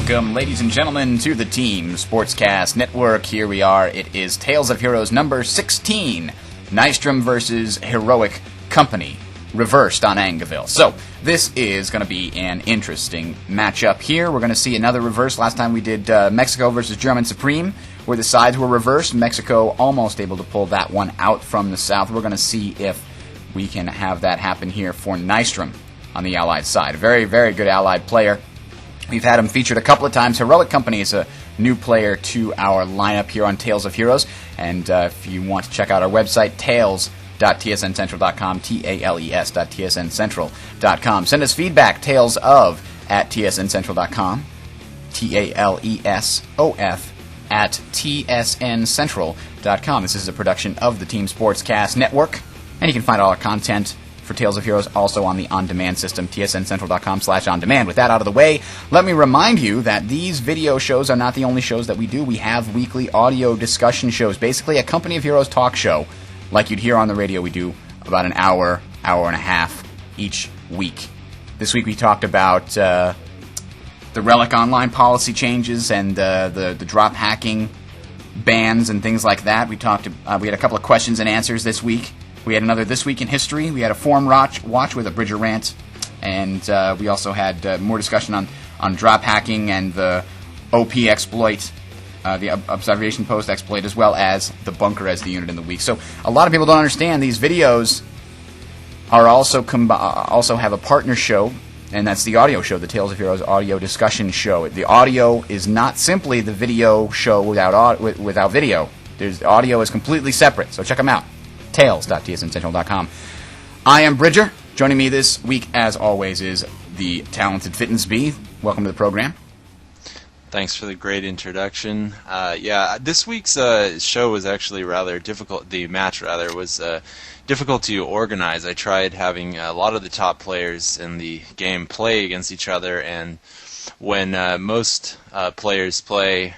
Welcome, ladies and gentlemen, to the Team Sportscast Network. Here we are. It is Tales of Heroes number 16, Nystrom versus Heroic Company, reversed on Angoville. So, this is going to be an interesting matchup here. We're going to see another reverse. Last time we did Mexico versus German Supreme, where the sides were reversed. Mexico almost able to pull that one out from the south. We're going to see if we can have that happen here for Nystrom on the Allied side. A very, very good Allied player. We've had him featured a couple of times. Heroic Company is a new player to our lineup here on Tales of Heroes. And if you want to check out our website, tales.tsncentral.com, tales.tsncentral.com. Send us feedback, talesof@tsncentral.com, talesof@tsncentral.com. This is a production of the Team Sportscast Network. And you can find all our content for Tales of Heroes also on the on-demand system, tsncentral.com/on-demand. With that out of the way, let me remind you that these video shows are not the only shows that we do. We have weekly audio discussion shows, basically a Company of Heroes talk show. Like you'd hear on the radio, we do about an hour and a half each week. This week we talked about the Relic Online policy changes and the drop hacking bans and things like that. We had a couple of questions and answers this week. We had another This Week in History. We had a forum watch with a Bridger rant. And we also had more discussion on drop hacking and the OP exploit, the observation post exploit, as well as the bunker as the unit in the week. So a lot of people don't understand these videos are also have a partner show, and that's the audio show, the Tales of Heroes audio discussion show. The audio is not simply the video show without video. The audio is completely separate, so check them out. Tales.tsncentral.com. I am Bridger. Joining me this week, as always, is the talented Fitness Bee. Welcome to the program. Thanks for the great introduction. This week's show was actually rather difficult. The match, rather, was difficult to organize. I tried having a lot of the top players in the game play against each other, and when most players play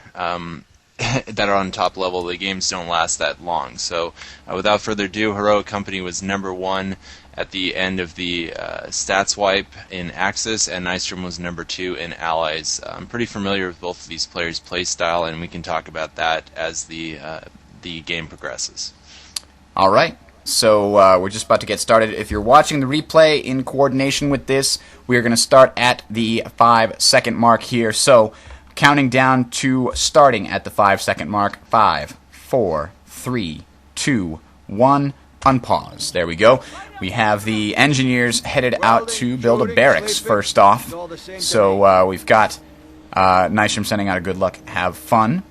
that are on top level, the games don't last that long. So without further ado, Heroic Company was number 1 at the end of the stats wipe in Axis, and Nystrom was number 2 in Allies. I'm pretty familiar with both of these players' play style, and we can talk about that as the game progresses. All right. So we're just about to get started. If you're watching the replay in coordination with this, we are going to start at the 5-second mark here. So counting down to starting at the 5-second mark. 5, 4, 3, 2, 1. Unpause. There we go. We have the engineers headed out to build a barracks first off. So we've got Nystrom sending out a good luck, have fun.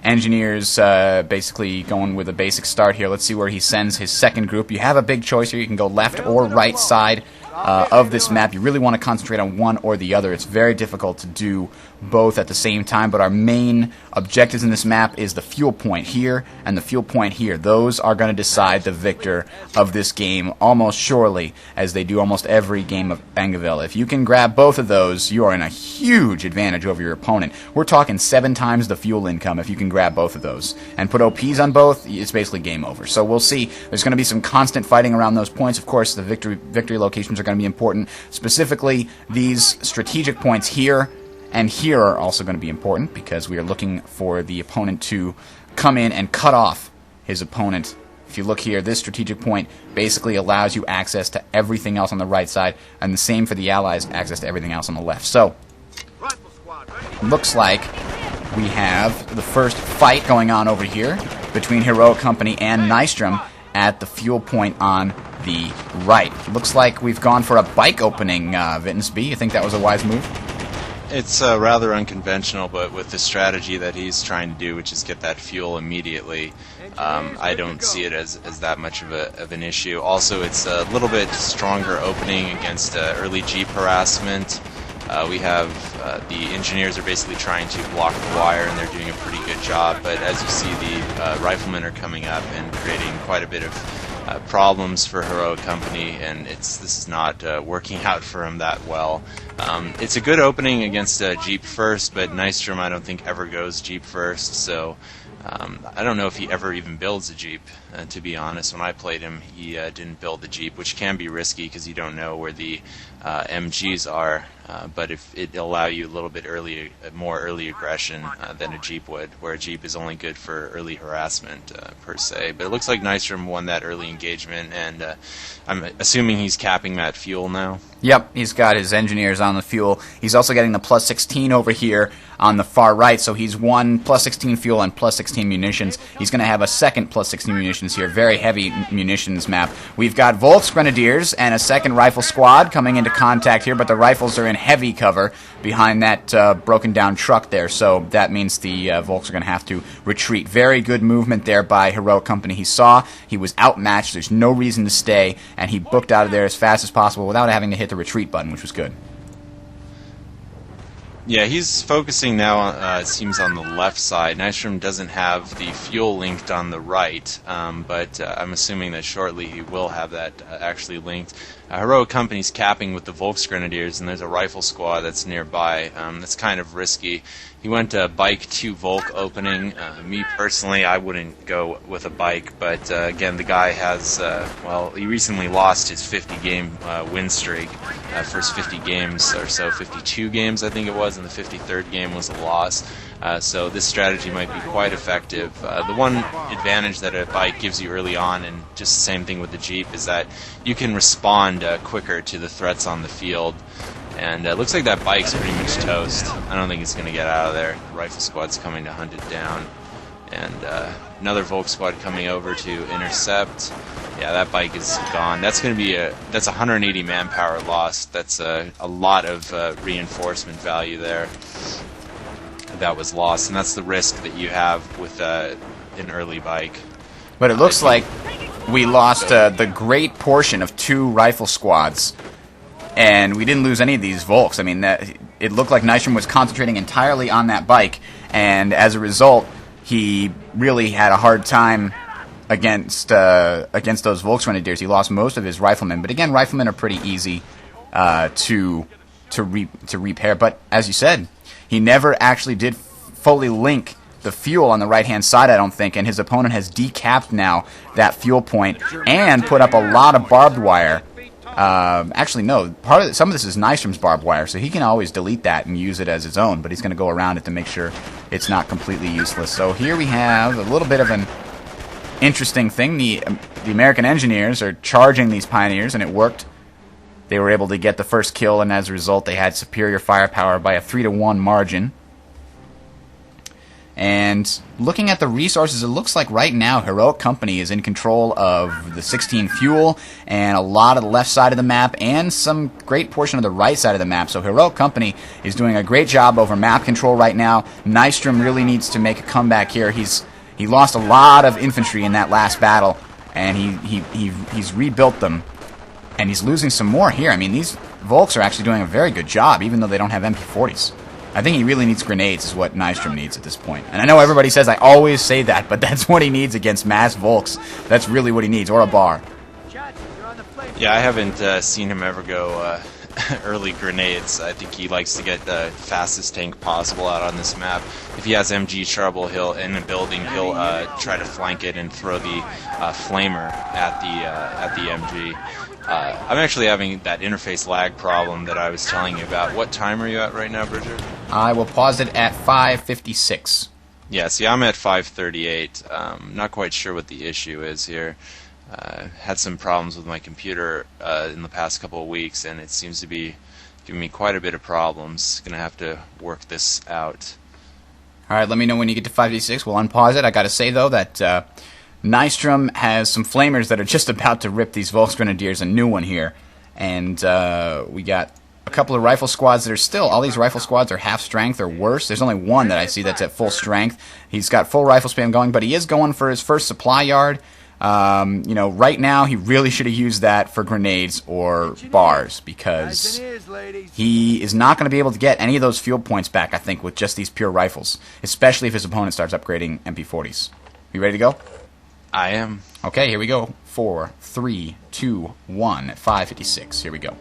Engineers basically going with a basic start here. Let's see where he sends his second group. You have a big choice here. You can go left or right side of this map. You really want to concentrate on one or the other. It's very difficult to do both at the same time, but our main objectives in this map is the fuel point here and the fuel point here. Those are going to decide the victor of this game almost surely, as they do almost every game of Angoville. If you can grab both of those, you are in a huge advantage over your opponent. We're talking 7 times the fuel income if you can grab both of those. And put OPs on both, it's basically game over. So we'll see. There's going to be some constant fighting around those points. Of course, the victory locations are going to be important. Specifically, these strategic points here and here are also going to be important because we are looking for the opponent to come in and cut off his opponent. If you look here, this strategic point basically allows you access to everything else on the right side, and the same for the Allies, access to everything else on the left. So, looks like we have the first fight going on over here between Heroic Company and Nystrom at the fuel point on the right. Looks like we've gone for a bike opening, Vittensby. You think that was a wise move? It's rather unconventional, but with the strategy that he's trying to do, which is get that fuel immediately, I don't see it as that much of an issue. Also, it's a little bit stronger opening against early Jeep harassment. We have the engineers are basically trying to block the wire, and they're doing a pretty good job. But as you see, the riflemen are coming up and creating quite a bit of problems for Heroic Company, and this is not working out for him that well. It's a good opening against Jeep first, but Nystrom I don't think ever goes Jeep first, so I don't know if he ever even builds a Jeep, to be honest. When I played him, he didn't build the Jeep, which can be risky because you don't know where the MGs are. But if it'll allow you a little bit more early aggression than a Jeep would, where a Jeep is only good for early harassment per se. But it looks like Nystrom won that early engagement, and I'm assuming he's capping that fuel now. Yep, he's got his engineers on the fuel. He's also getting the plus 16 over here on the far right, so he's won plus 16 fuel and plus 16 munitions. He's going to have a second plus 16 munitions here. Very heavy munitions map. We've got Volks Grenadiers and a second rifle squad coming into contact here, but the rifles are in heavy cover behind that broken down truck there, so that means the Volks are going to have to retreat. Very good movement there by Heroic Company. He saw he was outmatched. There's no reason to stay, and he booked out of there as fast as possible without having to hit the retreat button, which was good. Yeah, he's focusing now, it seems, on the left side. Nystrom doesn't have the fuel linked on the right, but I'm assuming that shortly he will have that actually linked. Heroic Company's capping with the Volks Grenadiers, and there's a rifle squad that's nearby. That's kind of risky. He went bike to Volk opening. Me personally, I wouldn't go with a bike, but again, the guy has, well, he recently lost his 50-game win streak. First 50 games or so, 52 games I think it was, and the 53rd game was a loss. So this strategy might be quite effective. The one advantage that a bike gives you early on, and just the same thing with the Jeep, is that you can respond quicker to the threats on the field. And it looks like that bike's pretty much toast. I don't think it's going to get out of there. The rifle squad's coming to hunt it down. And another Volk squad coming over to intercept. Yeah, that bike is gone. That's going to be that's 180 manpower lost. That's a lot of reinforcement value there that was lost, and that's the risk that you have with an early bike. But it looks like we lost the great portion of 2 rifle squads, and we didn't lose any of these Volks. I mean, it looked like Nystrom was concentrating entirely on that bike, and as a result, he really had a hard time against those Volks Grenadiers. He lost most of his riflemen, but again, riflemen are pretty easy to repair. But as you said, he never actually did fully link the fuel on the right-hand side, I don't think, and his opponent has decapped now that fuel point and put up a lot of barbed wire. Actually, no. Some of this is Nystrom's barbed wire, so he can always delete that and use it as his own, but he's going to go around it to make sure it's not completely useless. So here we have a little bit of an interesting thing. The American engineers are charging these Pioneers, and it worked. They were able to get the first kill, and as a result, they had superior firepower by a 3-to-1 margin. And looking at the resources, it looks like right now Heroic Company is in control of the 16 fuel and a lot of the left side of the map and some great portion of the right side of the map. So Heroic Company is doing a great job over map control right now. Nystrom really needs to make a comeback here. He lost a lot of infantry in that last battle, and he's rebuilt them. And he's losing some more here. I mean, these Volks are actually doing a very good job, even though they don't have MP40s. I think he really needs grenades, is what Nystrom needs at this point. And I know everybody says I always say that, but that's what he needs against mass Volks. That's really what he needs, or a bar. Yeah, I haven't seen him ever go early grenades. I think he likes to get the fastest tank possible out on this map. If he has MG trouble, in a building, he'll try to flank it and throw the flamer at the MG. I'm actually having that interface lag problem that I was telling you about. What time are you at right now, Bridger? I will pause it at 5:56. Yeah, see, I'm at 5:38. Not quite sure what the issue is here. Had some problems with my computer in the past couple of weeks, and it seems to be giving me quite a bit of problems. Gonna have to work this out. All right, let me know when you get to 5:56. We'll unpause it. I got to say though that Nystrom has some flamers that are just about to rip these Volks Grenadiers a new one here, and we got a couple of rifle squads that are still. All these rifle squads are half strength or worse. There's only one that I see that's at full strength. He's got full rifle spam going, but he is going for his first supply yard. You know, right now he really should have used that for grenades or bars, because he is not going to be able to get any of those fuel points back, I think, with just these pure rifles, especially if his opponent starts upgrading MP40s. You ready to go? I am. Okay, here we go. 4, 3, 2, 1 at 5:56. Here we go.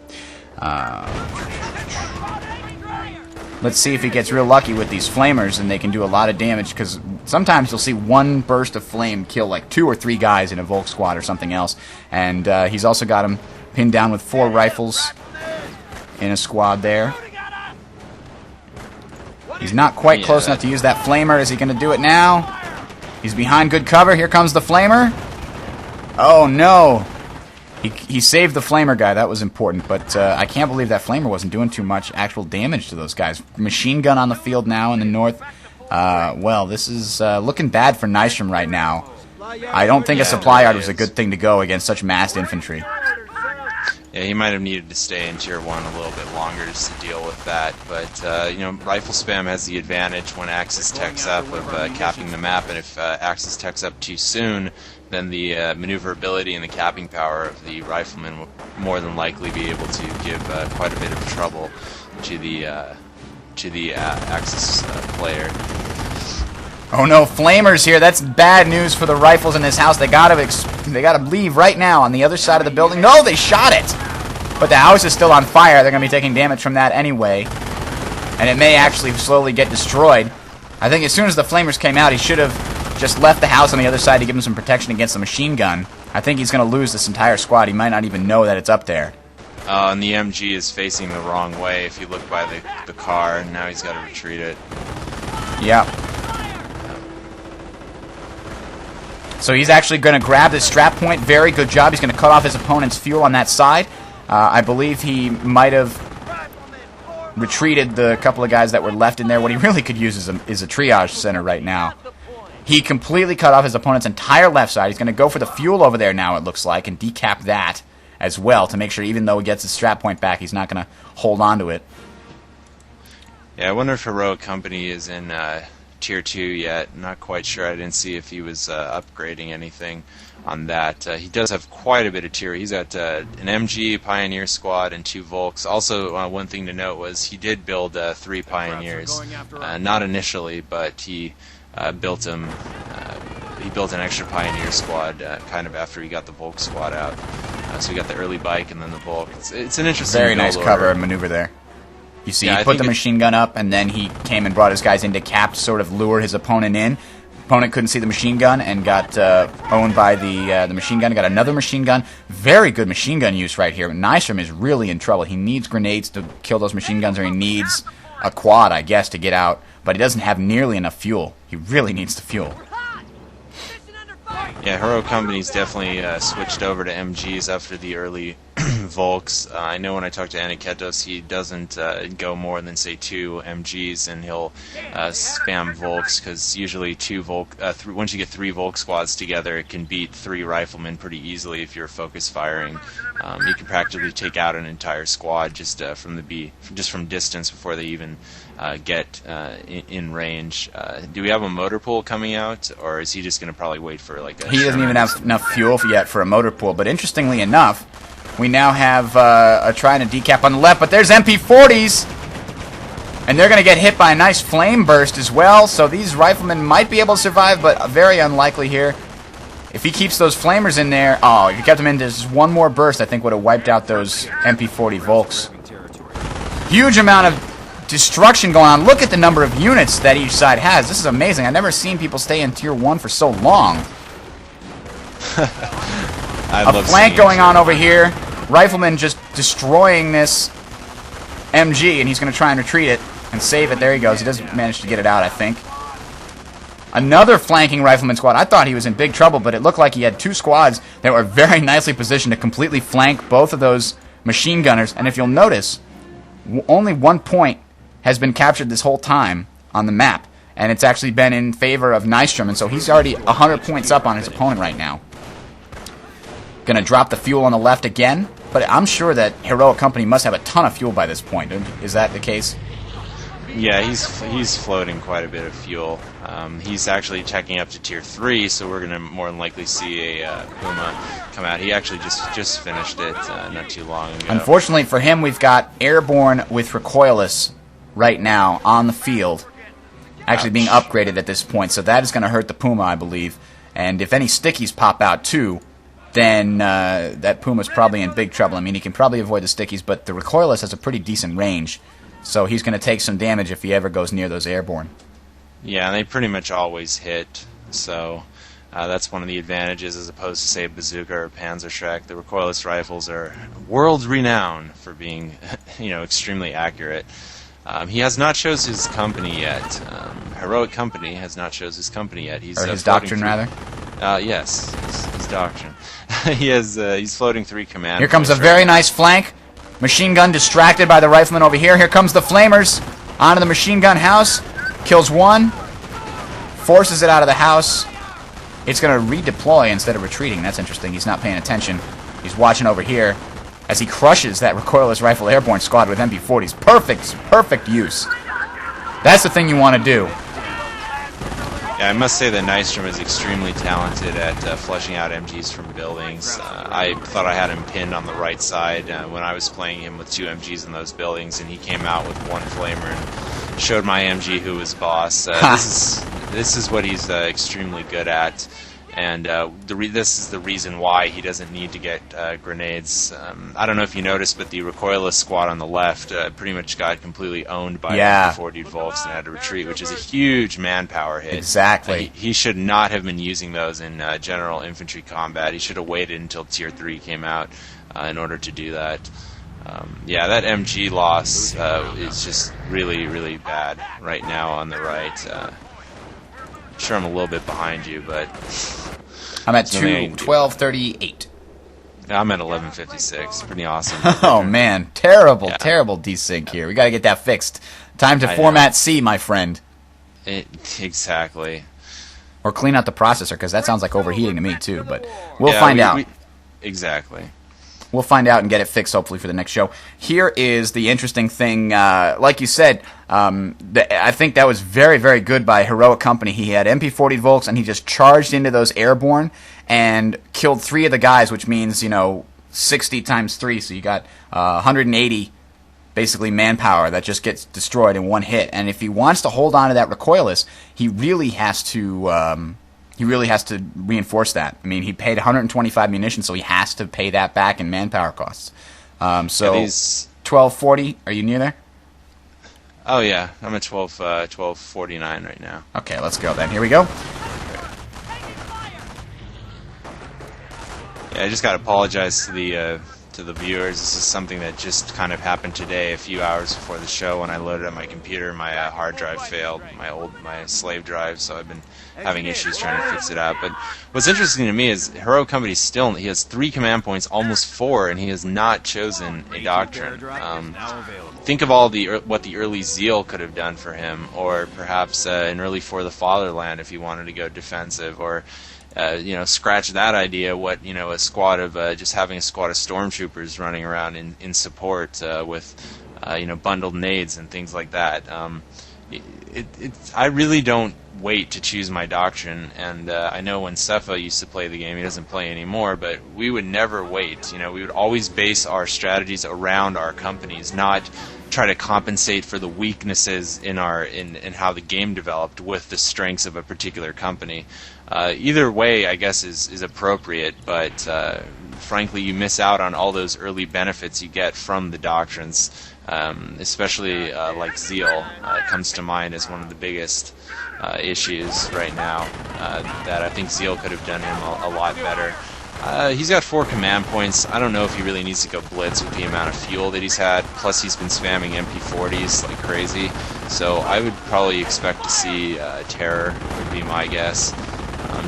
Let's see if he gets real lucky with these flamers, and they can do a lot of damage, because sometimes you'll see one burst of flame kill like 2 or 3 guys in a Volk squad or something else. And he's also got him pinned down with 4 rifles in a squad there. He's not quite close enough to use that flamer. Is he going to do it now? He's behind good cover. Here comes the flamer. Oh, no. He saved the flamer guy. That was important. But I can't believe that flamer wasn't doing too much actual damage to those guys. Machine gun on the field now in the north. Well, this is looking bad for Nystrom right now. I don't think a supply yard was a good thing to go against such massed infantry. Yeah, he might have needed to stay in Tier 1 a little bit longer just to deal with that. But, you know, rifle spam has the advantage when Axis techs up of capping the map, and if Axis techs up too soon, then the maneuverability and the capping power of the rifleman will more than likely be able to give quite a bit of trouble to the Axis player. Oh no, flamers here. That's bad news for the rifles in this house. They gotta leave right now on the other side of the building. No, they shot it! But the house is still on fire. They're gonna be taking damage from that anyway. And it may actually slowly get destroyed. I think as soon as the flamers came out, he should have just left the house on the other side to give him some protection against the machine gun. I think he's gonna lose this entire squad. He might not even know that it's up there. And the MG is facing the wrong way if you look by the car, and now he's gotta retreat it. Yeah. So he's actually going to grab this strap point. Very good job. He's going to cut off his opponent's fuel on that side. I believe he might have retreated the couple of guys that were left in there. What he really could use is a triage center right now. He completely cut off his opponent's entire left side. He's going to go for the fuel over there now, it looks like, and decap that as well to make sure even though he gets his strap point back, he's not going to hold on to it. Yeah, I wonder if Heroic Company is in Tier 2 yet. Not quite sure. I didn't see if he was upgrading anything on that. He does have quite a bit of tier. He's got an MG, Pioneer Squad, and 2 Volks. Also, one thing to note was he did build 3 Pioneers. Not initially, but he built them. He built an extra Pioneer Squad kind of after he got the Volk Squad out. So he got the early bike and then the Volk. It's an interesting Very nice build cover order. and maneuver there. You see, Yeah, he put the machine gun up, and then he came and brought his guys into cap to sort of lure his opponent in. Opponent couldn't see the machine gun and got owned by the machine gun. Got another machine gun. Very good machine gun use right here. Nystrom is really in trouble. He needs grenades to kill those machine guns, or he needs a quad, I guess, to get out. But he doesn't have nearly enough fuel. He really needs the fuel. Yeah, Heroic Company's definitely switched over to MGs after the early Volks. I know when I talk to Aniketos, he doesn't go more than, say, 2 MGs, and he'll spam Volks, because usually once you get 3 Volk squads together, it can beat 3 riflemen pretty easily if you're focus firing. You can practically take out an entire squad just from distance before they even get in range. Do we have a motor pool coming out, or is he just going to probably wait for like a... He doesn't even have enough fuel yet for a motor pool, but interestingly enough, we now have a trying to decap on the left, but there's MP40s, and they're going to get hit by a nice flame burst as well, so these riflemen might be able to survive, but very unlikely here. If he keeps those flamers in there, if he kept them in, just one more burst, I think would have wiped out those MP40 Volks. Huge amount of destruction going on. Look at the number of units that each side has. This is amazing. I've never seen people stay in Tier 1 for so long. A flank going on over here. Rifleman just destroying this MG, and he's going to try and retreat it and save it. There he goes. He doesn't manage to get it out, I think. Another flanking rifleman squad. I thought he was in big trouble, but it looked like he had 2 squads that were very nicely positioned to completely flank both of those machine gunners. And if you'll notice, only 1 point has been captured this whole time on the map, and it's actually been in favor of Nystrom, and so he's already 100 points up on his opponent right now. Gonna drop the fuel on the left again, but I'm sure that Heroic Company must have a ton of fuel by this point. Is that the case? Yeah, he's floating quite a bit of fuel. He's actually checking up to Tier 3, so we're going to more than likely see a Puma come out. He actually just finished it not too long ago. Unfortunately for him, we've got Airborne with Recoilless right now on the field, actually being upgraded at this point, so that is going to hurt the Puma, I believe. And if any stickies pop out too, then that Puma's probably in big trouble. I mean, he can probably avoid the stickies, but the Recoilless has a pretty decent range. So he's going to take some damage if he ever goes near those airborne. Yeah, and they pretty much always hit, so that's one of the advantages as opposed to, say, a bazooka or a Panzerschreck. The recoilless rifles are world-renowned for being, extremely accurate. He has not chose his company yet. Heroic Company has not chose his company yet. Or his doctrine, rather? Yes, his doctrine. He's floating 3 command. Here comes a very nice flank. Machine gun distracted by the rifleman over here. Here comes the flamers onto the machine gun house. Kills one. Forces it out of the house. It's going to redeploy instead of retreating. That's interesting. He's not paying attention. He's watching over here as he crushes that recoilless rifle airborne squad with MP40s. Perfect use. That's the thing you want to do. Yeah, I must say that Nystrom is extremely talented at flushing out MGs from buildings. I thought I had him pinned on the right side when I was playing him with 2 MGs in those buildings, and he came out with 1 flamer and showed my MG who was boss. This is what he's extremely good at, and this is the reason why he doesn't need to get grenades. I don't know if you noticed, but the recoilless squad on the left pretty much got completely owned by MP40 Volks and had to retreat, which is a huge manpower hit. Exactly. He should not have been using those in general infantry combat. He should have waited until Tier 3 came out in order to do that. Yeah, that MG loss is just really, really bad right now on the right. Sure, I'm a little bit behind you, but I'm at 1238. I'm at 1156. Pretty awesome. Oh man, terrible desync here. We got to get that fixed. Time to format C, my friend. Exactly. Or clean out the processor, because that sounds like overheating to me too. But we'll find out. Exactly. We'll find out and get it fixed, hopefully, for the next show. Here is the interesting thing. Like you said, I think that was very, very good by Heroic Company. He had MP40 Volks, and he just charged into those airborne and killed 3 of the guys, which means, 60 times 3. So you got 180, basically, manpower that just gets destroyed in 1 hit. And if he wants to hold on to that recoilless, he really has to... reinforce that. I mean, he paid 125 munitions, so he has to pay that back in manpower costs. So, 1240, are you near there? Oh, yeah. I'm at 1249 right now. Okay, let's go then. Here we go. Yeah, I just got to apologize to the viewers. This is something that just kind of happened today, a few hours before the show. When I loaded up my computer, my hard drive failed, my slave drive, so I've been having issues trying to fix it out. But what's interesting to me is Heroic Company he has 3 command points, almost 4, and he has not chosen a doctrine. Think of all what the early Zeal could have done for him, or perhaps an early For the Fatherland if he wanted to go defensive, or scratch that idea. What a squad of just having a squad of stormtroopers running around in support with bundled nades and things like that. I really don't wait to choose my doctrine, and I know when Cefa used to play the game, he doesn't play anymore, but we would never wait. We would always base our strategies around our companies, not try to compensate for the weaknesses in how the game developed with the strengths of a particular company. Either way, I guess, is appropriate, but frankly, you miss out on all those early benefits you get from the doctrines, especially like Zeal comes to mind as one of the biggest issues right now, that I think Zeal could have done him a lot better. He's got 4 command points. I don't know if he really needs to go blitz with the amount of fuel that he's had, plus he's been spamming MP40s like crazy, so I would probably expect to see Terror, would be my guess,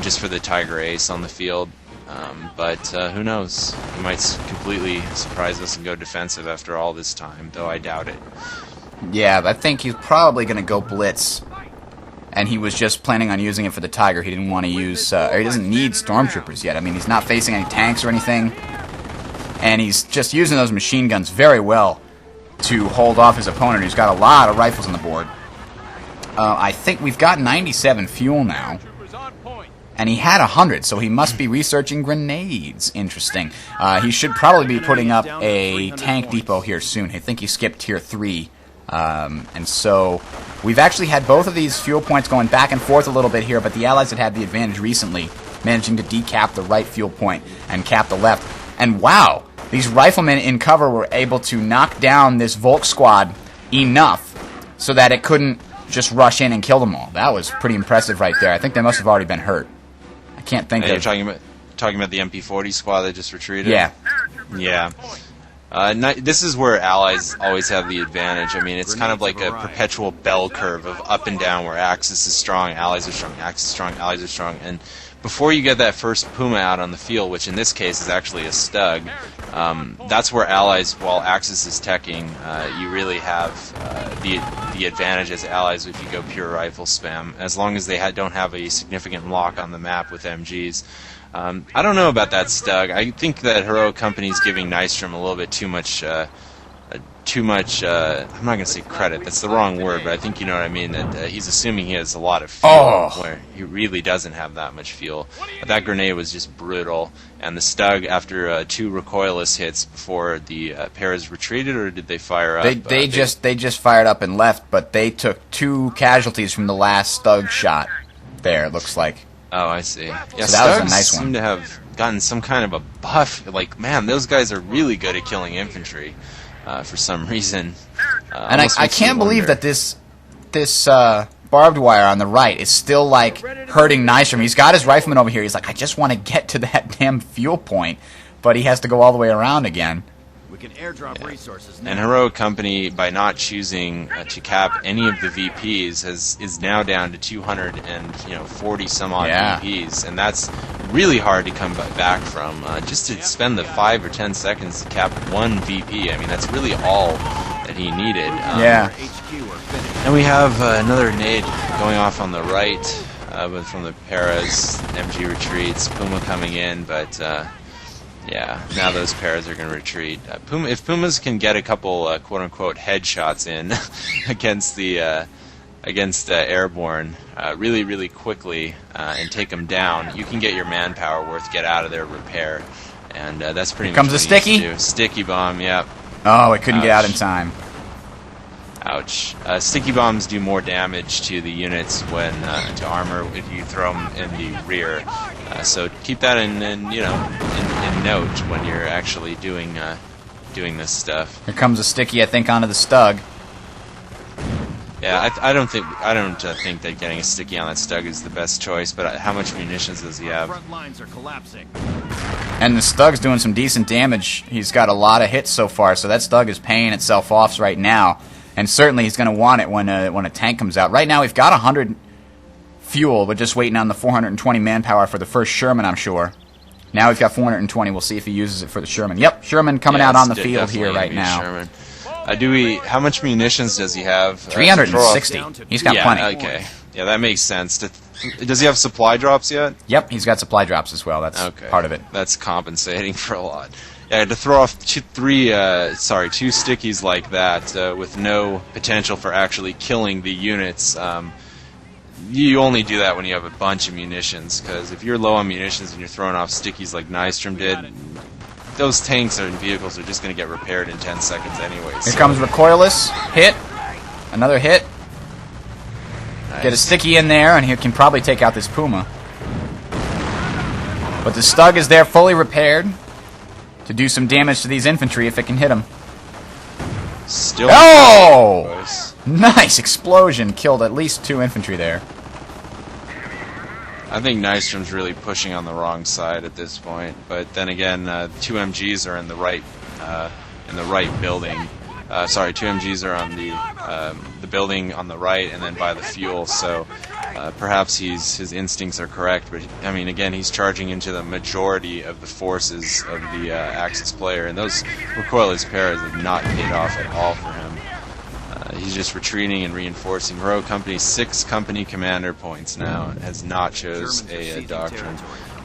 just for the Tiger Ace on the field. But who knows? He might completely surprise us and go defensive after all this time, though I doubt it. Yeah, I think he's probably going to go blitz. And he was just planning on using it for the Tiger. He didn't want to use... or he doesn't need stormtroopers yet. I mean, he's not facing any tanks or anything. And he's just using those machine guns very well to hold off his opponent, who's got a lot of rifles on the board. I think we've got 97 fuel now. And he had 100, so he must be researching grenades. Interesting. He should probably be putting up a tank depot here soon. I think he skipped Tier 3. And so we've actually had both of these fuel points going back and forth a little bit here, but the Allies had the advantage recently, managing to decap the right fuel point and cap the left. And wow, these riflemen in cover were able to knock down this Volk squad enough so that it couldn't just rush in and kill them all. That was pretty impressive right there. I think they must have already been hurt. I can't think of... You're talking about the MP40 squad that just retreated? Yeah. Yeah. This is where allies always have the advantage. I mean, it's kind of like a perpetual bell curve of up and down where Axis is strong, allies are strong, Axis is strong, allies are strong. And before you get that first Puma out on the field, which in this case is actually a Stug, that's where allies, while Axis is teching, you really have the advantage as allies if you go pure rifle spam, as long as they don't have a significant lock on the map with MGs. I don't know about that Stug. I think that Heroic Company's giving Nystrom a little bit too much, I'm not going to say credit, that's the wrong word, but I think you know what I mean, that he's assuming he has a lot of fuel, where he really doesn't have that much fuel. But that grenade was just brutal, and the Stug, after 2 recoilless hits before the Paras retreated, or did they fire up? They just fired up and left, but they took 2 casualties from the last Stug shot there, it looks like. Oh, I see. Yeah, so that was Stugs a nice one. seem to have gotten some kind of a buff. Like, man, those guys are really good at killing infantry for some reason. And I can't believe that this barbed wire on the right is still, like, hurting Nystrom. He's got his rifleman over here. He's like, I just want to get to that damn fuel point. But he has to go all the way around again. We can airdrop resources now. And Heroic Company, by not choosing to cap any of the VPs, is now down to 240 some odd VPs, and that's really hard to come back from. Just to spend the 5 or 10 seconds to cap 1 VP, I mean that's really all that he needed. And we have another nade going off on the right, from the Paras. MG retreats, Puma coming in, but. Yeah, now those Paras are going to retreat. If Pumas can get a couple quote-unquote headshots in against Airborne really, really quickly and take them down, you can get your manpower worth, get out of their repair, and that's pretty much comes what a sticky? do. Sticky bomb, yep. Oh, it couldn't get out in time. Ouch. Sticky bombs do more damage to the units when to armor if you throw them in the rear. So keep that in note when you're actually doing this stuff. Here comes a sticky, I think, onto the Stug. Yeah, I don't think that getting a sticky on that Stug is the best choice. But how much munitions does he have? Front lines are collapsing. And the Stug's doing some decent damage. He's got a lot of hits so far, so that Stug is paying itself off right now. And certainly he's going to want it when a tank comes out. Right now we've got 100 fuel, but just waiting on the 420 manpower for the first Sherman, I'm sure. Now we've got 420. We'll see if he uses it for the Sherman. Yep, Sherman coming out on the field here right now. Sherman. How much munitions does he have? 360. He's got plenty. Okay. Yeah, that makes sense. Does he have supply drops yet? Yep, he's got supply drops as well. That's part of it. That's compensating for a lot. Yeah, to throw off two stickies like that with no potential for actually killing the units. You only do that when you have a bunch of munitions, because if you're low on munitions and you're throwing off stickies like Nystrom did, those tanks and vehicles are just going to get repaired in 10 seconds anyway. Here comes recoilless. Hit. Another hit. Nice. Get a sticky in there, and he can probably take out this Puma. But the Stug is there fully repaired to do some damage to these infantry if it can hit them. Still. Oh! Nice explosion. Killed at least 2 infantry there. I think Nystrom's really pushing on the wrong side at this point. But then again, 2 MGs are in the right building. 2 MGs are on the building on the right, and then by the fuel. So perhaps his instincts are correct. But I mean, again, he's charging into the majority of the forces of the Axis player, and those recoilless Paras have not paid off at all for him. He's just retreating and reinforcing. Heroic Company 6 company commander points now, and has not chose a doctrine.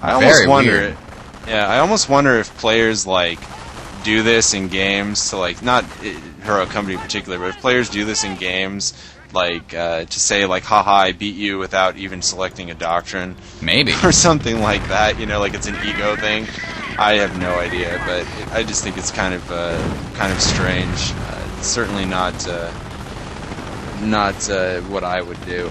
I almost wonder. Yeah, I almost wonder if players like do this in games to not Heroic Company in particular, but if players do this in games to say haha, I beat you without even selecting a doctrine, maybe, or something like that. Like it's an ego thing. I have no idea, but I just think it's kind of strange. Certainly not what I would do.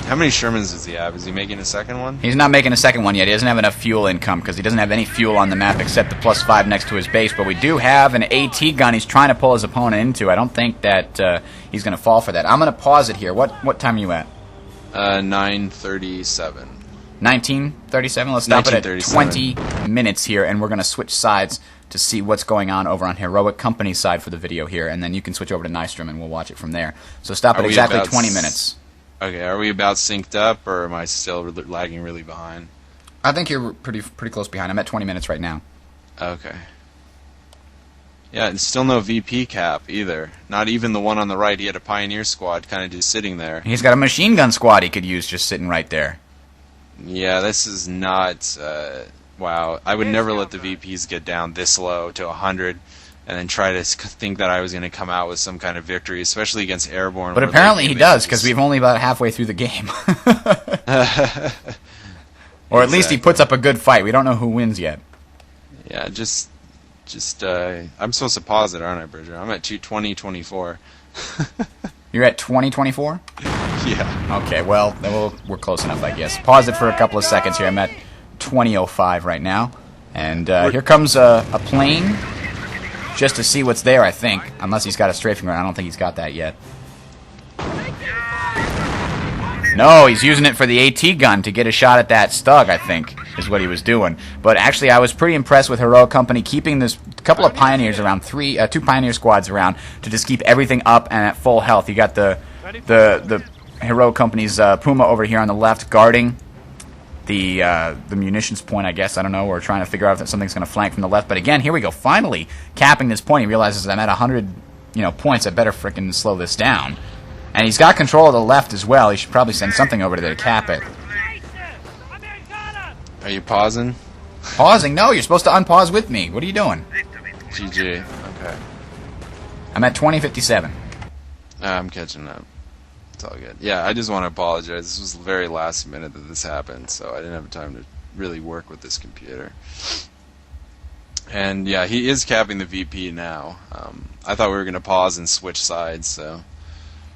How many Shermans does he have? Is he making a second one? He's not making a second one yet. He doesn't have enough fuel income because he doesn't have any fuel on the map except the +5 next to his base. But we do have an AT gun he's trying to pull his opponent into. I don't think that he's going to fall for that. I'm going to pause it here. What time are you at? 9:37. 19:37. Let's stop it at 19:37. 20 minutes here, and we're going to switch sides to see what's going on over on Heroic Company's side for the video here, and then you can switch over to Nystrom, and we'll watch it from there. So stop at exactly 20 minutes. Okay, are we about synced up, or am I still lagging really behind? I think you're pretty close behind. I'm at 20 minutes right now. Okay. Yeah, and still no VP cap either. Not even the one on the right. He had a Pioneer squad kind of just sitting there. He's got a machine gun squad he could use just sitting right there. Yeah, this is not... wow, I would never let the VPs get down this low to 100 and then try to think that I was going to come out with some kind of victory, especially against Airborne. But apparently he does, because we've only about halfway through the game. Or at least he puts up a good fight. We don't know who wins yet. Yeah, I'm supposed to pause it, aren't I, Bridger? I'm at 2:20:24. You're at 20:24? Yeah. Okay, well, we're close enough, I guess. Pause it for a couple of seconds here. I'm at 20:05 right now. And here comes a plane. Just to see what's there, I think. Unless he's got a strafing run. I don't think he's got that yet. No, he's using it for the AT gun to get a shot at that Stug, I think, is what he was doing. But actually, I was pretty impressed with Heroic Company keeping this couple of Pioneers around, two Pioneer squads around to just keep everything up and at full health. You got the Heroic Company's Puma over here on the left guarding the munitions point, I guess. I don't know. We're trying to figure out if something's going to flank from the left. But again, here we go. Finally capping this point. He realizes I'm at 100 points. I better frickin' slow this down. And he's got control of the left as well. He should probably send something over there to cap it. Are you pausing? Pausing? No, you're supposed to unpause with me. What are you doing? GG. Okay. I'm at 20:57. I'm catching up. It's all good. Yeah, I just want to apologize. This was the very last minute that this happened, so I didn't have time to really work with this computer. And yeah, he is capping the VP now. I thought we were going to pause and switch sides, so...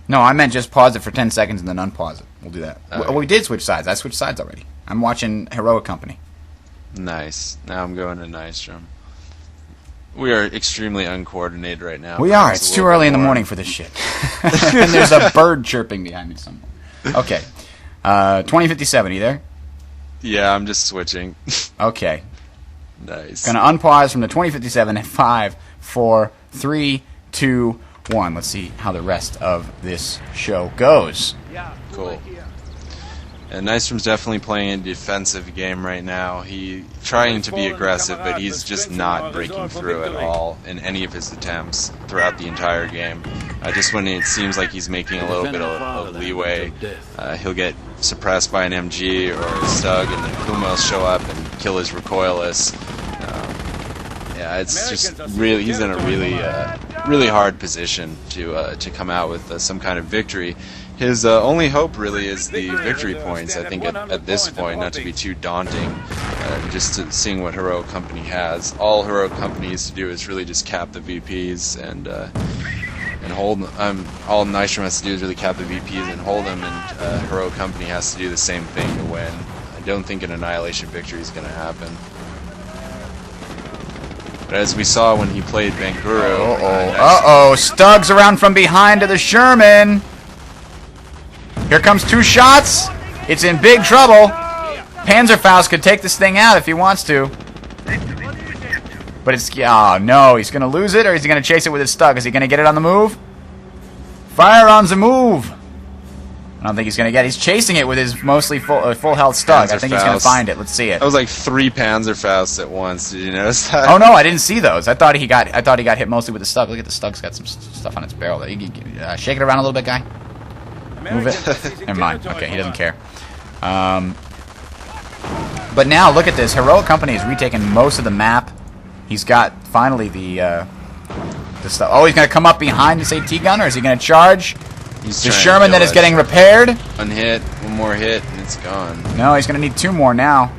No, I meant just pause it for 10 seconds and then unpause it. We'll do that. Okay. Well, we did switch sides. I switched sides already. I'm watching Heroic Company. Nice. Now I'm going to Nystrom. We are extremely uncoordinated right now. We are. It's too early in the morning for this shit. And there's a bird chirping behind me somewhere. Okay. 20:57, you there? Yeah, I'm just switching. Okay. Nice. Gonna unpause from the 20:57 at 5, 4, 3, 2, 1. Let's see how the rest of this show goes. Cool. And Nystrom's definitely playing a defensive game right now. He's trying to be aggressive, but he's just not breaking through at all in any of his attempts throughout the entire game. Just when it seems like he's making a little bit of leeway, he'll get suppressed by an MG or a Stug, and then Puma will show up and kill his recoilless. Yeah, it's just really, he's in a really hard position to come out with some kind of victory. His only hope really is the victory points, I think, at this point, not to be too daunting, just to seeing what Heroic Company has. All Heroic Company needs to do is really just cap the VPs and hold. All Nystrom has to do is really cap the VPs and hold them, and Heroic Company has to do the same thing to win. I don't think an Annihilation victory is going to happen. But as we saw when he played Banguru... Uh-oh, Stug's around from behind to the Sherman! Here comes 2 shots. It's in big trouble. Panzerfaust could take this thing out if he wants to. But it's... Oh, no. He's going to lose it, or is he going to chase it with his Stug? Is he going to get it on the move? Fire on the move. I don't think he's going to get it. He's chasing it with his mostly full health Stug. I think he's going to find it. Let's see it. That was like 3 Panzerfausts at once. Did you notice that? Oh, no. I didn't see those. I thought he got hit mostly with the Stug. Look at the Stug's got some stuff on its barrel. Shake it around a little bit, guy. Move it. Never mind. Okay, he doesn't care. But now, look at this. Heroic Company has retaken most of the map. He's got, finally, the stuff. Oh, he's going to come up behind this AT gun, or is he going to charge? The Sherman that is getting repaired. One hit, one more hit, and it's gone. No, he's going to need 2 more now.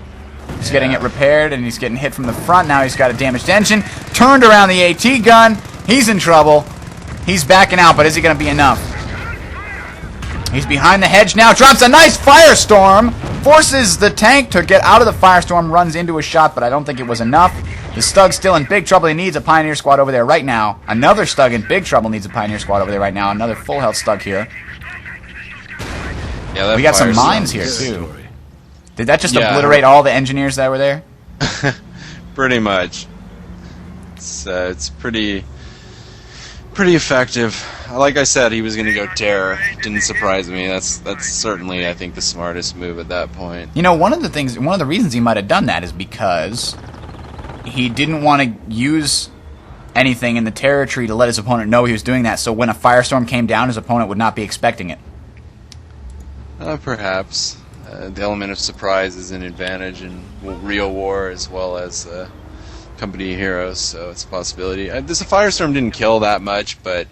He's getting it repaired, and he's getting hit from the front. Now he's got a damaged engine. Turned around the AT gun. He's in trouble. He's backing out, but is he going to be enough? He's behind the hedge now. Drops a nice firestorm. Forces the tank to get out of the firestorm. Runs into a shot, but I don't think it was enough. The Stug's still in big trouble. He needs a Pioneer squad over there right now. Another Stug in big trouble needs a Pioneer squad over there right now. Another full health Stug here. Yeah, we got some mines here, too. Did that just obliterate all the engineers that were there? Pretty much. It's pretty effective. Like I said, he was going to go terror. Didn't surprise me. That's certainly, I think, the smartest move at that point. You know, one of the reasons he might have done that is because he didn't want to use anything in the terror tree to let his opponent know he was doing that, so when a firestorm came down, his opponent would not be expecting it. Perhaps. The element of surprise is an advantage in real war as well as company heroes, so it's a possibility. This firestorm didn't kill that much, but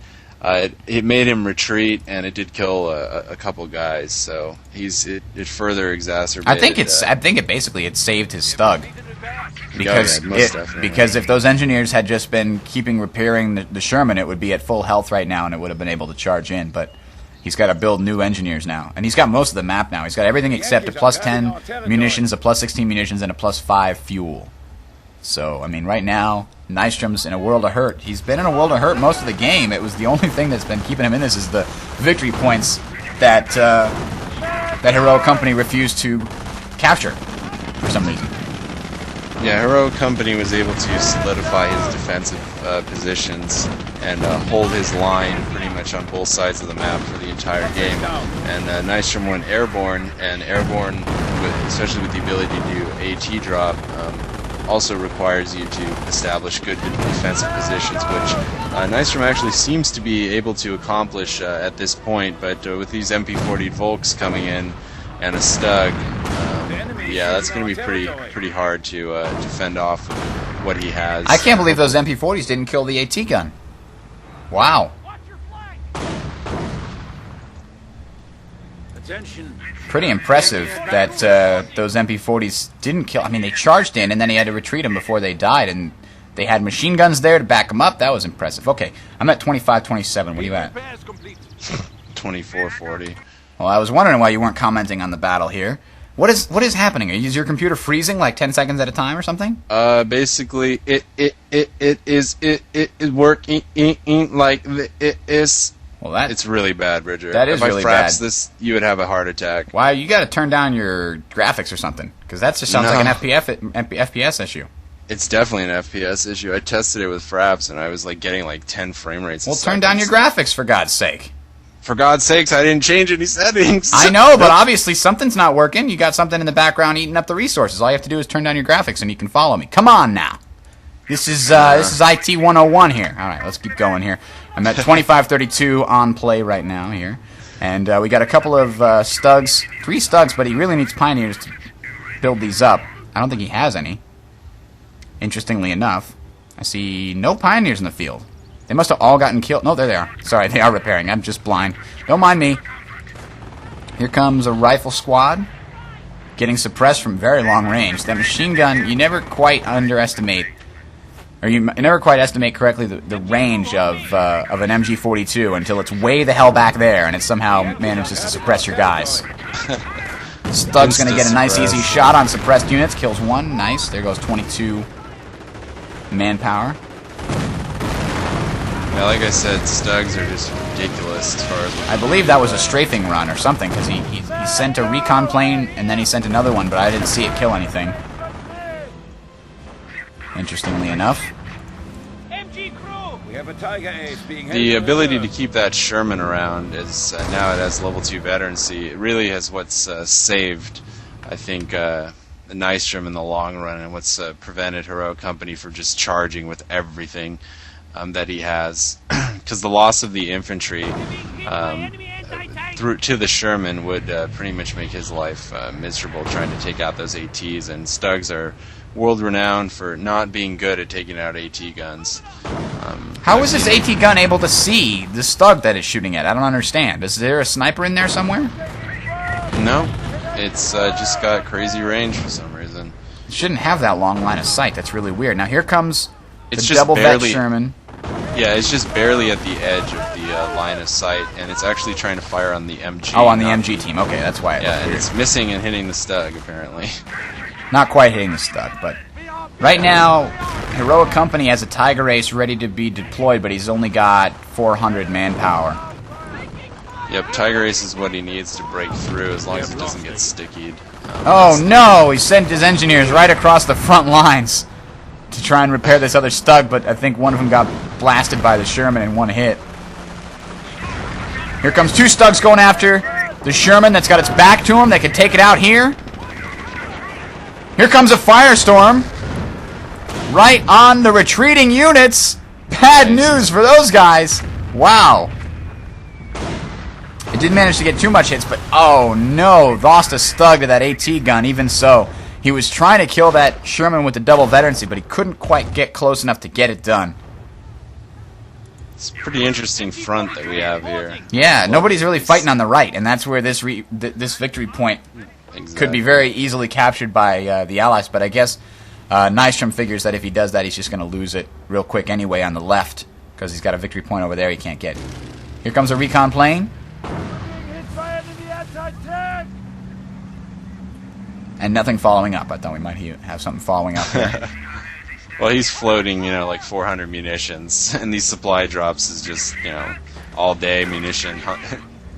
it made him retreat, and it did kill a couple guys. So it further exacerbated. I think it saved his Stug because if those engineers had just been repairing the Sherman, it would be at full health right now, and it would have been able to charge in. But he's got to build new engineers now, and he's got most of the map now. He's got everything except a +10 munitions, a +16 munitions, and a +5 fuel. So, I mean, right now, Nystrom's in a world of hurt. He's been in a world of hurt most of the game. It was the only thing that's been keeping him in this is the victory points that that Heroic Company refused to capture for some reason. Yeah, Heroic Company was able to solidify his defensive positions and hold his line pretty much on both sides of the map for the entire game. And Nystrom went airborne, and airborne, especially with the ability to do AT drop, also requires you to establish good defensive positions, which Nystrom actually seems to be able to accomplish at this point, but with these MP40 Volks coming in and a Stug, yeah, that's going to be pretty hard to fend off what he has. I can't believe those MP40s didn't kill the AT gun. Wow. Pretty impressive that those MP40s didn't kill. I mean, they charged in, and then he had to retreat them before they died, and they had machine guns there to back them up. That was impressive. Okay, I'm at 25-27. What are you at? 24-40. Well, I was wondering why you weren't commenting on the battle here. What is happening? Is your computer freezing like 10 seconds at a time or something? Basically, it is working like this. Well, it's really bad, Bridger. That is really bad. If I fraps this, you would have a heart attack. Why? You got to turn down your graphics or something, because that just sounds like an FPS issue. It's definitely an FPS issue. I tested it with fraps, and I was like getting like 10 frame rates. Well, turn down your graphics, for God's sake. For God's sakes, I didn't change any settings. I know, but obviously something's not working. You got something in the background eating up the resources. All you have to do is turn down your graphics, and you can follow me. Come on now. This is IT 101 here. All right, let's keep going here. I'm at 25-32 on play right now here. And we got a couple of Stugs, 3 Stugs, but he really needs Pioneers to build these up. I don't think he has any. Interestingly enough, I see no Pioneers in the field. They must have all gotten killed. No, there they are. Sorry, they are repairing. I'm just blind. Don't mind me. Here comes a rifle squad getting suppressed from very long range. That machine gun, you never quite underestimate, or you never quite estimate correctly the range of an MG42 until it's way the hell back there and it somehow manages to suppress your guys. Stug's going to get a nice easy shot on suppressed units. Kills 1. Nice. There goes 22 manpower. Yeah, like I said, Stugs are just ridiculous as far as... I believe that was a strafing run or something, because he sent a recon plane and then he sent another one, but I didn't see it kill anything. Interestingly enough. The ability to keep that Sherman around is now it has level 2 veterancy. It really has what's saved, I think, Nystrom in the long run, and what's prevented Heroic Company from just charging with everything that he has. Because the loss of the infantry through to the Sherman would pretty much make his life miserable trying to take out those ATs, and Stugs are world-renowned for not being good at taking out AT guns. How is this AT gun able to see the Stug that it's shooting at? I don't understand. Is there a sniper in there somewhere? No. It's just got crazy range for some reason. It shouldn't have that long line of sight. That's really weird. Now here comes the it's just double barely, vet Sherman. Yeah, it's just barely at the edge of the line of sight, and it's actually trying to fire on the MG. Oh, on the MG team. Okay, that's why. Yeah, and it's missing and hitting the Stug, apparently. Not quite hitting the Stug, but right now, Heroic Company has a Tiger Ace ready to be deployed, but he's only got 400 manpower. Yep, Tiger Ace is what he needs to break through, as long as it doesn't get stickied. Oh no! He sent his engineers right across the front lines to try and repair this other Stug, but I think one of them got blasted by the Sherman in one hit. Here comes 2 Stugs going after the Sherman that's got its back to him. They can take it out here. Here comes a Firestorm. Right on the retreating units. Bad news for those guys. Wow. It didn't manage to get too much hits, but oh no, lost a Stug to that AT gun. Even so, he was trying to kill that Sherman with the double veterancy, but he couldn't quite get close enough to get it done. It's a pretty interesting front that we have here. Yeah, nobody's really fighting on the right, and that's where this victory point could be very easily captured by the Allies. But I guess Nystrom figures that if he does that, he's just going to lose it real quick anyway on the left, because he's got a victory point over there he can't get. Here comes a recon plane. And nothing following up. I thought we might have something following up there. Well, he's floating, like 400 munitions, and these supply drops is just, all day munition.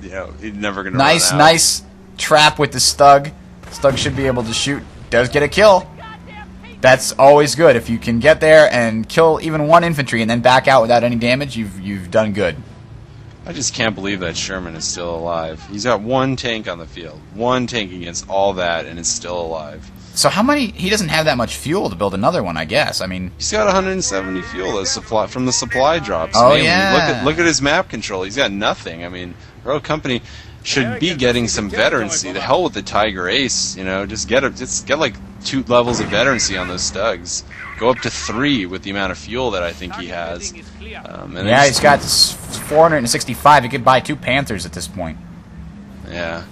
He's never gonna run out. Nice trap with the Stug. Stug should be able to shoot. Does get a kill. That's always good. If you can get there and kill even 1 infantry and then back out without any damage, you've done good. I just can't believe that Sherman is still alive. He's got 1 tank on the field. 1 tank against all that, and it's still alive. So how many... He doesn't have that much fuel to build another one, I guess. I mean... He's got 170 fuel from the supply drops. Oh, mainly. yeah. Look at his map control. He's got nothing. I mean, Heroic Company should be getting some veterancy. The hell with the Tiger Ace, Just get like 2 levels of veterancy on those Stugs. Go up to 3 with the amount of fuel that I think he has. Yeah, he's got 465. He could buy 2 Panthers at this point. Yeah.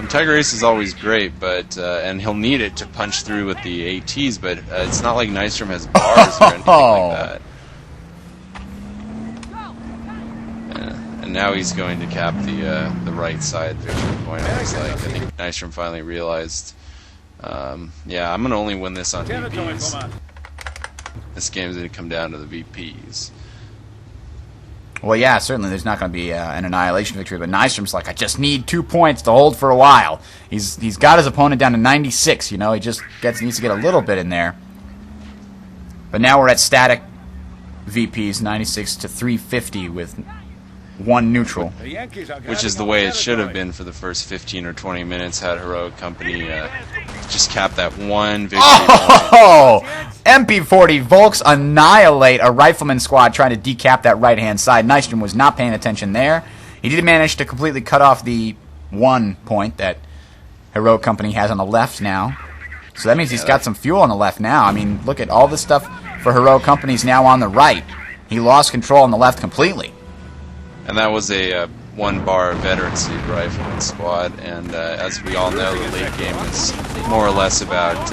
Tiger Ace is always great, but and he'll need it to punch through with the ATs, but it's not like Nystrom has bars or anything like that. And now he's going to cap the right side victory point, it looks like. I think Nystrom finally realized, yeah, I'm going to only win this on VPs. This game's going to come down to the VPs. Well, yeah, certainly there's not going to be an annihilation victory, but Nystrom's like, I just need 2 points to hold for a while. He's got his opponent down to 96, He just needs to get a little bit in there. But now we're at static VPs, 96 to 350 with 1 neutral. Which is the way it should have been for the first 15 or 20 minutes had Heroic Company just capped that 1 victory point. MP40 Volks annihilate a rifleman squad trying to decap that right-hand side. Nystrom was not paying attention there. He did manage to completely cut off the 1 point that Heroic Company has on the left now. So that means he's got some fuel on the left now. I mean, look at all the stuff for Heroic Company's now on the right. He lost control on the left completely. And that was a 1-bar veterancy rifleman squad, and as we all know, the late game is more or less about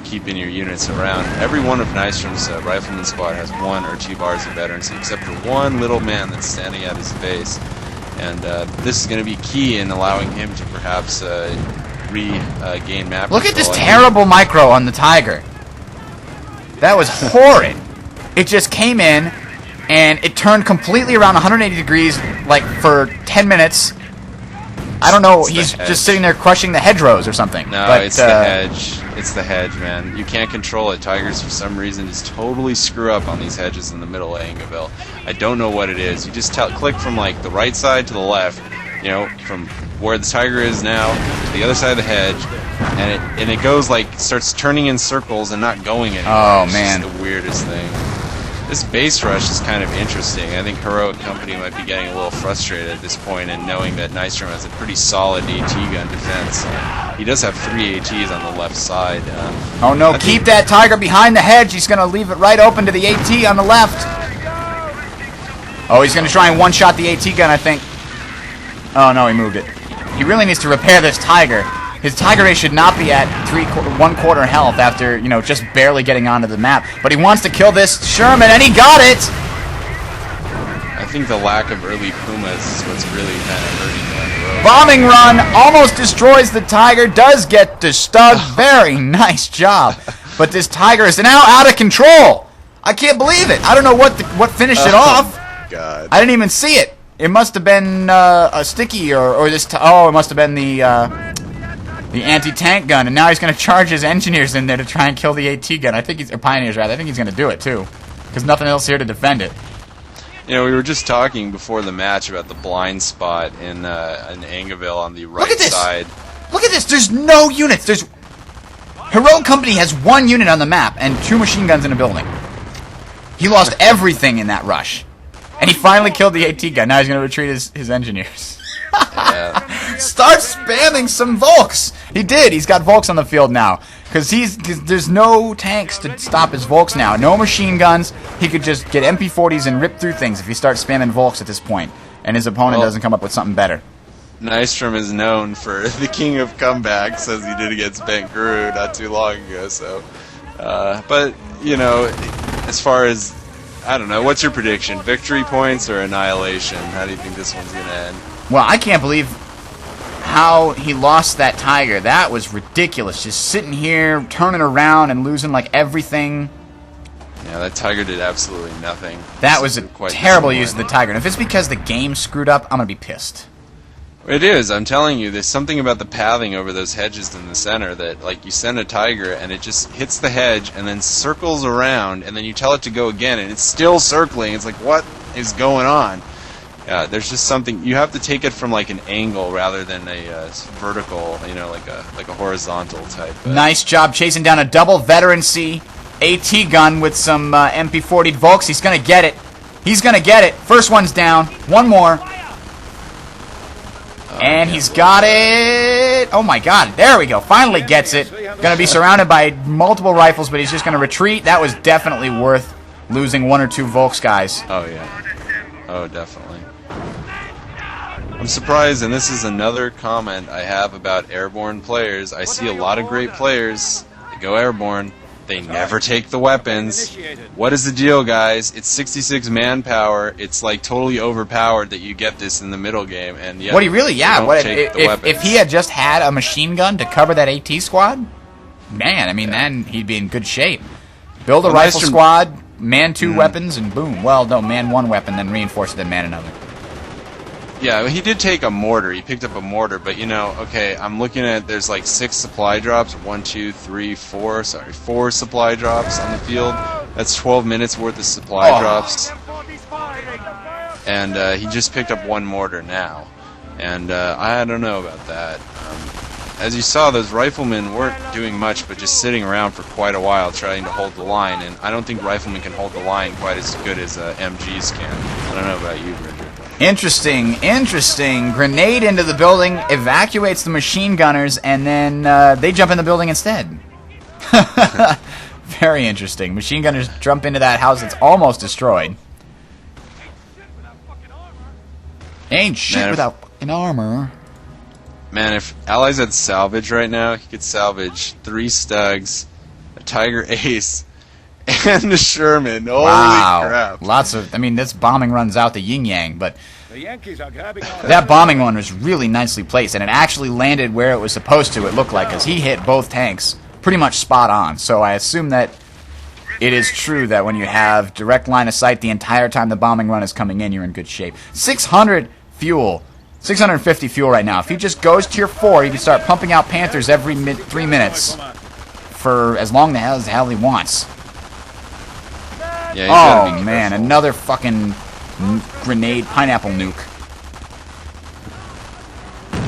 keeping your units around. Every one of Nystrom's rifleman squad has 1 or 2 bars of veterancy, except for 1 little man that's standing at his base. And this is going to be key in allowing him to perhaps regain map Look at control. this terrible micro on the Tiger. That was horrid. It just came in, and it turned completely around 180 degrees, like, for 10 minutes. I don't know, he's just sitting there crushing the hedgerows or something. No, but, it's the hedge. It's the hedge, man. You can't control it. Tigers, for some reason, just totally screw up on these hedges in the middle of Angoville. I don't know what it is. You just click from, like, the right side to the left, from where the Tiger is now to the other side of the hedge, and it goes, like, starts turning in circles and not going anywhere. Oh, man. It's just the weirdest thing. This base rush is kind of interesting. I think Heroic Company might be getting a little frustrated at this point and knowing that Nystrom has a pretty solid AT gun defense. He does have 3 ATs on the left side. Oh no, keep that Tiger behind the hedge. He's going to leave it right open to the AT on the left. Oh, he's going to try and one-shot the AT gun, I think. Oh no, he moved it. He really needs to repair this Tiger. His Tiger Ace should not be at 1/4 health after, just barely getting onto the map. But he wants to kill this Sherman, and he got it! I think the lack of early Pumas is what's really kind of hurting down the road. Bombing run almost destroys the Tiger. Does get the stud. Very nice job. But this Tiger is now out of control. I can't believe it. I don't know what finished it off. God. I didn't even see it. It must have been a sticky or this. It must have been the anti-tank gun. And now he's going to charge his engineers in there to try and kill the AT gun. I think he's or pioneers rather. I think he's going to do it too, because nothing else here to defend it. You know, we were just talking before the match about the blind spot in Angoville on the right side. Look at this. There's no units. Heroic Company has 1 unit on the map and 2 machine guns in a building. He lost everything in that rush. And he finally killed the AT gun. Now he's going to retreat his engineers. Yeah. Start spamming some Volks. He did. He's got Volks on the field now. Because there's no tanks to stop his Volks now. No machine guns. He could just get MP40s and rip through things if he starts spamming Volks at this point. And his opponent doesn't come up with something better. Nystrom is known for the king of comebacks, as he did against Ben Guru not too long ago. So, but you know, as far as I don't know, what's your prediction? Victory points or annihilation? How do you think this one's gonna end? Well, I can't believe how he lost that Tiger. That was ridiculous. Just sitting here, turning around, and losing like everything. Yeah, that Tiger did absolutely nothing. That was a terrible use of the Tiger. And if it's because the game screwed up, I'm gonna be pissed. It is. I'm telling you, there's something about the pathing over those hedges in the center that, like, you send a Tiger and it just hits the hedge and then circles around, and then you tell it to go again and it's still circling. It's like, what is going on? Yeah, there's just something. You have to take it from like an angle rather than a vertical, you know, like a horizontal type. Nice job chasing down a double veterancy AT gun with some MP40 Volks. He's gonna get it. He's gonna get it. First one's down. One more. And he's got it. Oh my god, there we go. Finally gets it. Gonna be surrounded by multiple rifles, but he's just gonna retreat. That was definitely worth losing 1 or 2 Volks guys. Oh yeah. Oh, definitely. I'm surprised, and this is another comment I have about airborne players. I see a lot of great players that go airborne. They never take the weapons. What is the deal, guys? It's 66 manpower. It's like totally overpowered that you get this in the middle game. And yet, what he really, yeah. What if he had just had a machine gun to cover that AT squad, man, I mean, then he'd be in good shape. Build a rifle squad, man 2 weapons, and boom. Well, no, man 1 weapon, then reinforce it, then man another. Yeah, he did take a mortar. He picked up a mortar, but you know, okay, I'm looking at there's like 6 supply drops, 1, 2, 3, 4. Sorry, 4 supply drops on the field. That's 12 minutes worth of supply drops. And he just picked up 1 mortar now, and I don't know about that. As you saw, those riflemen weren't doing much, but just sitting around for quite a while trying to hold the line. And I don't think riflemen can hold the line quite as good as MGs can. I don't know about you, Bridger. Interesting, interesting. Grenade into the building, evacuates the machine gunners, and then they jump in the building instead. Very interesting. Machine gunners jump into that house that's almost destroyed. Ain't shit without fucking armor. Man, if Allies had salvage right now, he could salvage 3 Stugs, a Tiger Ace, and a Sherman. Holy crap. Lots of, I mean, this bombing runs out the yin-yang, but that bombing one was really nicely placed, and it actually landed where it was supposed to, it looked like, because he hit both tanks pretty much spot on. So I assume that it is true that when you have direct line of sight the entire time the bombing run is coming in, you're in good shape. 600 fuel. 650 fuel right now. If he just goes tier 4, he can start pumping out Panthers every 3 minutes for as long as the hell he wants. Yeah, oh man, another fucking grenade pineapple nuke.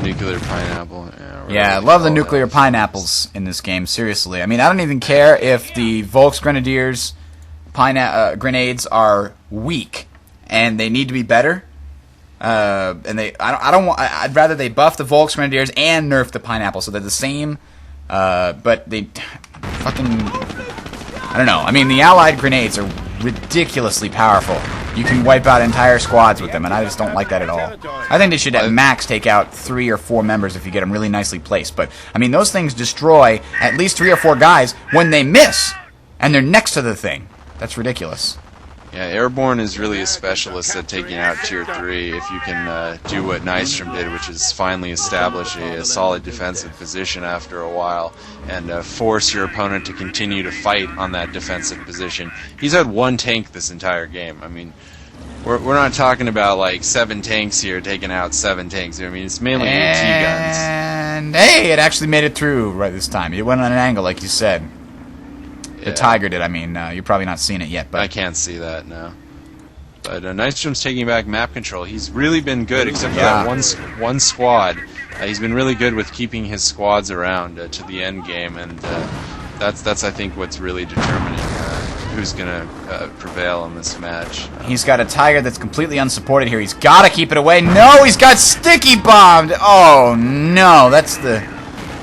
Nuclear pineapple. Yeah, I love the nuclear pineapples in this game, seriously. I mean, I don't even care if the Volksgrenadiers grenades are weak and they need to be better. I'd rather they buff the Volksgrenadiers and nerf the pineapple so they're the same. But they fucking, I don't know. I mean, the Allied grenades are ridiculously powerful. You can wipe out entire squads with them, and I just don't like that at all. I think they should at max take out 3 or 4 members if you get them really nicely placed. But I mean, those things destroy at least 3 or 4 guys when they miss, and they're next to the thing. That's ridiculous. Yeah, Airborne is really a specialist at taking out Tier 3 if you can do what Nystrom did, which is finally establish a solid defensive position after a while and force your opponent to continue to fight on that defensive position. He's had one tank this entire game. I mean, we're not talking about like 7 tanks here taking out 7 tanks. I mean, it's mainly AT guns. And hey, it actually made it through right this time. It went on an angle, like you said. The Tiger did, I mean. You're probably not seeing it yet. But I can't see that, no. But Nystrom's taking back map control. He's really been good, except for that one squad. He's been really good with keeping his squads around to the end game, and that's I think, what's really determining who's going to prevail in this match. He's got a Tiger that's completely unsupported here. He's got to keep it away. No, he's got sticky bombed. Oh, no, that's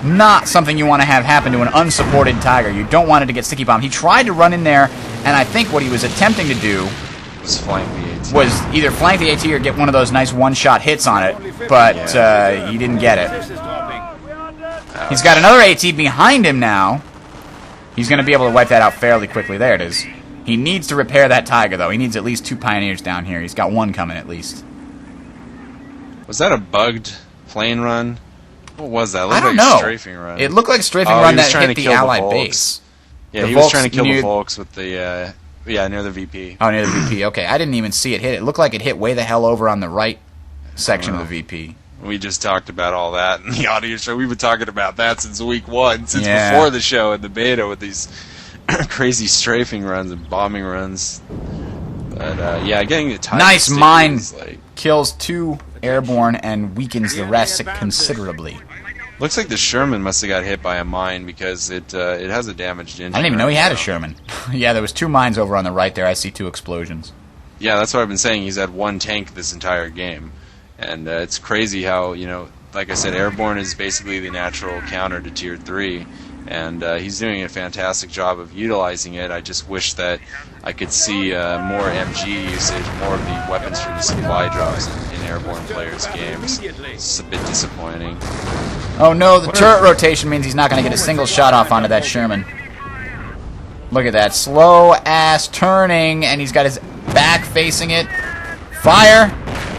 not something you want to have happen to an unsupported Tiger. You don't want it to get sticky bombed. He tried to run in there, and I think what he was attempting to do was flank the AT. Was either flank the AT or get one of those nice one-shot hits on it, but he didn't get it. He's got another AT behind him now. He's going to be able to wipe that out fairly quickly. There it is. He needs to repair that Tiger, though. He needs at least 2 Pioneers down here. He's got 1 coming at least. Was that a bugged plane run? What was that? It looked I don't like know. A strafing run. It looked like a strafing run that hit the Allied Volks. base. Yeah, he was trying to kill the Volks with the, near the VP. Oh, near the VP. Okay, I didn't even see it hit. It looked like it hit way the hell over on the right section of the VP. We just talked about all that in the audio show. We've been talking about that since week 1, since before the show in the beta with these crazy strafing runs and bombing runs. But, getting the time nice mine like, kills 2 airborne and weakens the rest considerably. Looks like the Sherman must have got hit by a mine because it has a damaged engine. I didn't even know he had a Sherman. Yeah, there was 2 mines over on the right there. I see 2 explosions. Yeah, that's what I've been saying. He's had 1 tank this entire game. And it's crazy how, like I said, Airborne is basically the natural counter to Tier 3. And he's doing a fantastic job of utilizing it. I just wish that I could see more MG usage, more of the weapons from the supply drops in Airborne players' games. It's a bit disappointing. Oh no, the turret rotation means he's not going to get a single shot off onto that Sherman. Look at that, slow-ass turning, and he's got his back facing it. Fire,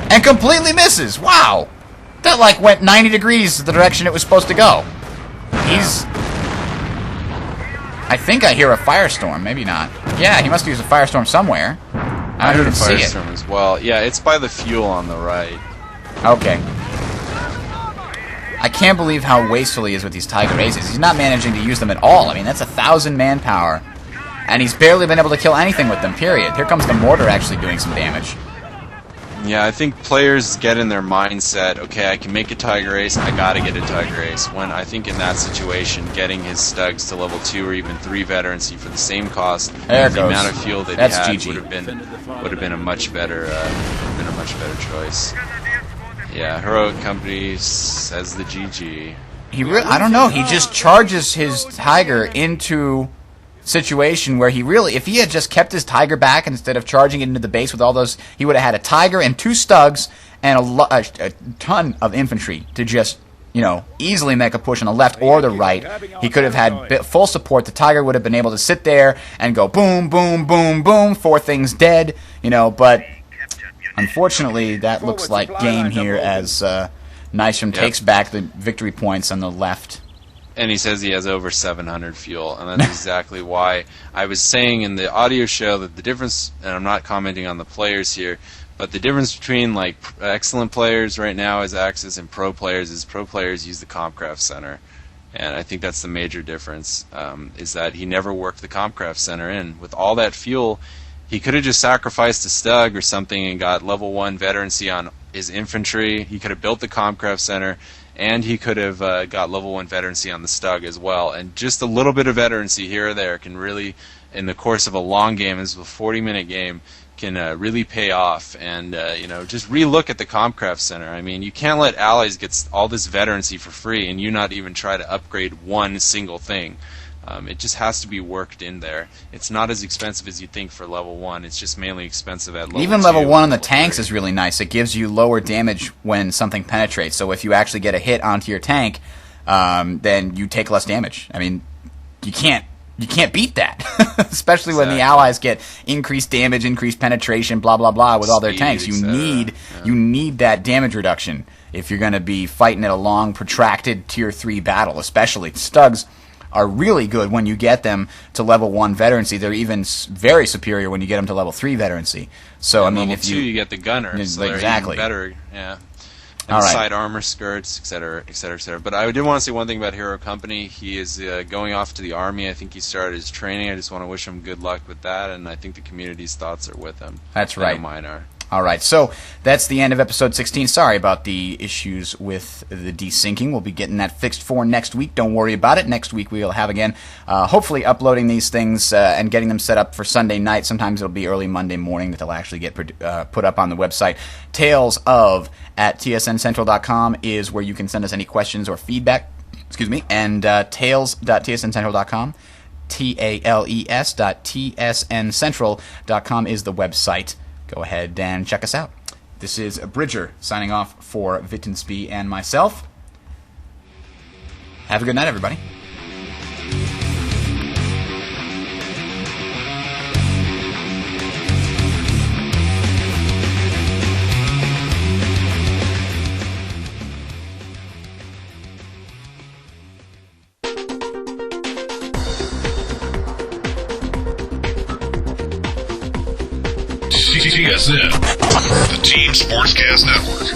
and completely misses. Wow, that like went 90 degrees the direction it was supposed to go. I think I hear a firestorm, maybe not. Yeah, he must use a firestorm somewhere. I heard a didn't see it. firestorm as well. Yeah, it's by the fuel on the right. Okay. I can't believe how wasteful he is with these Tiger Aces. He's not managing to use them at all. I mean, that's 1,000 manpower. And he's barely been able to kill anything with them, period. Here comes the mortar actually doing some damage. Yeah, I think players get in their mindset, okay, I can make a Tiger Ace, I gotta get a Tiger Ace. When I think in that situation, getting his Stugs to level 2 or even 3 veterancy for the same cost, there the amount of fuel that That's he had GG. would have been a much better choice. Yeah, Heroic Company says the GG. I don't know, he just charges his Tiger into situation where if he had just kept his Tiger back instead of charging it into the base with all those, he would have had a Tiger and 2 Stugs and a ton of infantry to just, easily make a push on the left or the right. He could have had full support. The Tiger would have been able to sit there and go boom, boom, boom, boom, 4 things dead, but unfortunately that looks like game here as Nystrom takes back the victory points on the left. And he says he has over 700 fuel, and that's exactly why I was saying in the audio show that the difference, and I'm not commenting on the players here, but the difference between like excellent players right now as Axis and pro players is pro players use the Compcraft Center. And I think that's the major difference, is that he never worked the Compcraft Center in. With all that fuel, he could have just sacrificed a Stug or something and got level 1 veterancy on his infantry. He could have built the Compcraft Center, and he could have got level 1 veterancy on the Stug as well. And just a little bit of veterancy here or there can really, in the course of a long game, this is a 40-minute game, can really pay off. And, just relook at the Compcraft Center. I mean, you can't let allies get all this veterancy for free and you not even try to upgrade one single thing. It just has to be worked in there. It's not as expensive as you think for level 1. It's just mainly expensive at level 2. Even level 1 on the tanks is really nice. It gives you lower damage when something penetrates. So if you actually get a hit onto your tank, then you take less damage. I mean, you can't you can't beat that, especially when the Allies get increased damage, increased penetration, blah blah blah with all their tanks. You need that damage reduction if you're going to be fighting in a long, protracted Tier 3 battle. Especially Stugs are really good when you get them to level 1 veterancy. They're even very superior when you get them to level 3 veterancy. So I mean, if you get the gunner, so exactly they're even better. Yeah. And side armor skirts, etc., etc., etc. But I did want to say one thing about Hero Company. He is going off to the Army. I think he started his training. I just want to wish him good luck with that, and I think the community's thoughts are with him. That's right. I know mine are. All right, so that's the end of episode 16. Sorry about the issues with the desyncing. We'll be getting that fixed for next week. Don't worry about it. Next week we'll have again, hopefully uploading these things and getting them set up for Sunday night. Sometimes it'll be early Monday morning that they'll actually get put up on the website. Tales of at tsncentral.com is where you can send us any questions or feedback. And tales.tsncentral.com. tales.tsncentral.com is the website. Go ahead and check us out. This is Bridger signing off for Vittensby and myself. Have a good night, everybody. TSN, the Team Sportscast Network.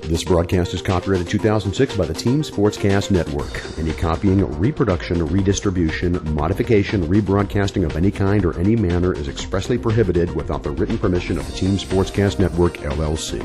This broadcast is copyrighted 2006 by the Team Sportscast Network. Any copying, reproduction, redistribution, modification, rebroadcasting of any kind or any manner is expressly prohibited without the written permission of the Team Sportscast Network, LLC.